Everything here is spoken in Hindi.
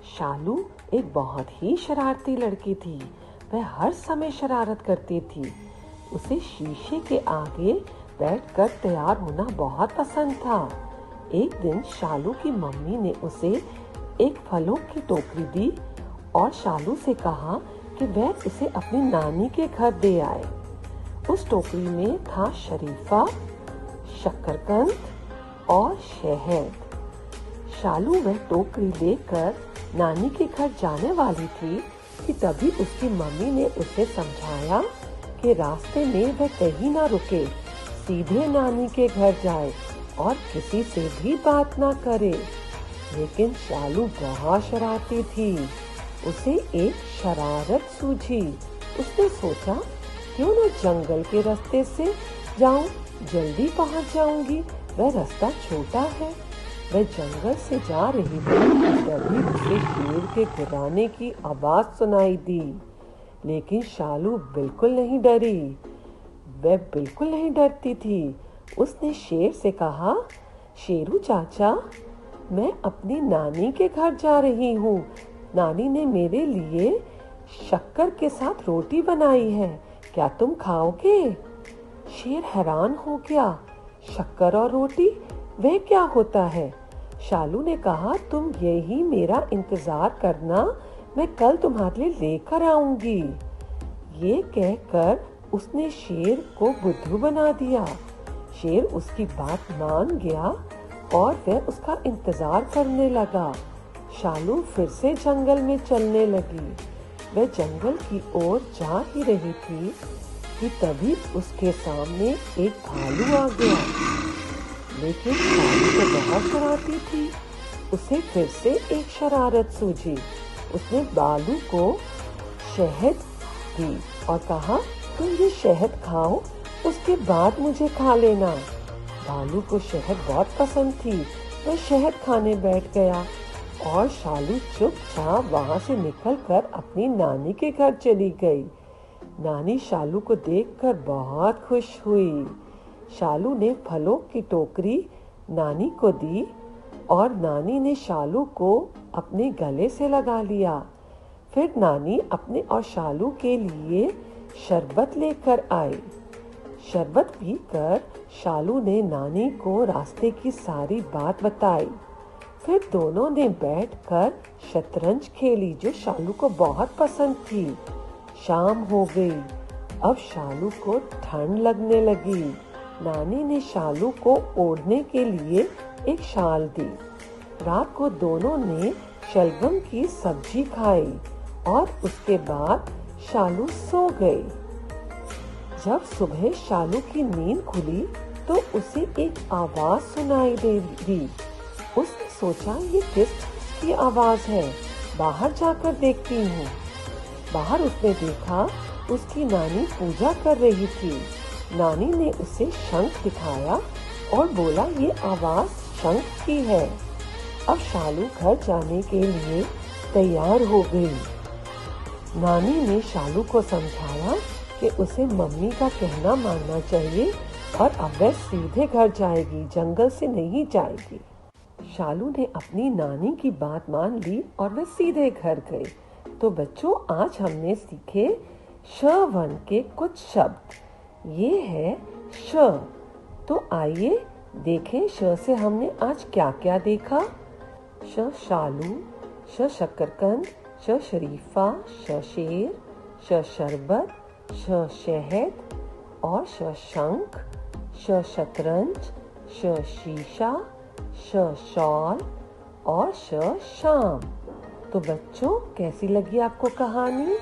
शालू एक बहुत ही शरारती लड़की थी। वह हर समय शरारत करती थी। उसे शीशे के आगे बैठकर तैयार होना बहुत पसंद था। एक दिन शालू की मम्मी ने उसे एक फलों की टोकरी दी और शालू से कहा कि वह इसे अपनी नानी के घर दे आए। उस टोकरी में था शरीफा, शकरकंद और शहद। शालू वह टोकरी लेकर नानी के घर जाने वाली थी कि तभी उसकी मम्मी ने उसे समझाया कि रास्ते में वह कहीं ना रुके, सीधे नानी के घर जाए और किसी से भी बात ना करे। लेकिन शालू बहुत शरारती थी। उसे एक शरारत सूझी। उसने सोचा, क्यों ना जंगल के रास्ते से जाऊं, जल्दी पहुंच जाऊंगी। वह रास्ता छोटा है। वह जंगल से जा रही थी, तभी उसे शेर के गुर्राने की आवाज सुनाई दी। लेकिन शालू बिल्कुल नहीं डरी। वह बिल्कुल नहीं डरती थी। उसने शेर से कहा, शेरू चाचा, मैं अपनी नानी के घर जा रही हूँ। नानी ने मेरे लिए शक्कर के साथ रोटी बनाई है, क्या तुम खाओगे? शेर हैरान हो गया। शक्कर और रोटी, वह क्या होता है? शालू ने कहा, तुम यही मेरा इंतजार करना, मैं कल तुम्हारे लिए लेकर आऊंगी। ये कहकर उसने शेर को बुद्धू बना दिया। शेर उसकी बात मान गया और वह उसका इंतजार करने लगा। शालू फिर से जंगल में चलने लगी। वह जंगल की ओर जा ही रही थी कि तभी उसके सामने एक भालू आ गया। लेकिन शालू तो बहुत शरारती थी। उसे फिर से एक शरारत सूझी। उसने भालू को शहद दी और कहा, तुम ये शहद खाओ, उसके बाद मुझे खा लेना। भालू को शहद बहुत पसंद थी। वह शहद खाने बैठ गया और शालू चुपचाप वहां से निकलकर अपनी नानी के घर चली गई। नानी शालू को देखकर बहुत खुश हुई। शालू ने फलों की टोकरी नानी को दी और नानी ने शालू को अपने गले से लगा लिया। फिर नानी अपने और शालू के लिए शरबत लेकर आई। शरबत पीकर शालू ने नानी को रास्ते की सारी बात बताई। फिर दोनों ने बैठकर शतरंज खेली, जो शालू को बहुत पसंद थी। शाम हो गई। अब शालू को ठंड लगने लगी। नानी ने शालू को ओढ़ने के लिए एक शाल दी। रात को दोनों ने शलगम की सब्जी खाई और उसके बाद शालू सो गई। जब सुबह शालू की नींद खुली तो उसे एक आवाज सुनाई दी। उसने सोचा, ये किसकी आवाज है? बाहर जाकर देखती हूँ। बाहर उसने देखा, उसकी नानी पूजा कर रही थी। नानी ने उसे शंख दिखाया और बोला, ये आवाज शंख की है। अब शालू घर जाने के लिए तैयार हो गई। नानी ने शालू को समझाया कि उसे मम्मी का कहना मानना चाहिए और अब वह सीधे घर जाएगी, जंगल से नहीं जाएगी। शालू ने अपनी नानी की बात मान ली और वह सीधे घर गए। तो बच्चों, आज हमने सीखे श वर्ण के कुछ शब्द। ये है श। तो आइए देखें श से हमने आज क्या क्या देखा। श शालू, श शकरकंद, श शरीफा, श शेर, श शरबत, श शहद और श शंख, श शतरंज, श शीशा, श शॉल और श शाम। तो बच्चों, कैसी लगी आपको कहानी?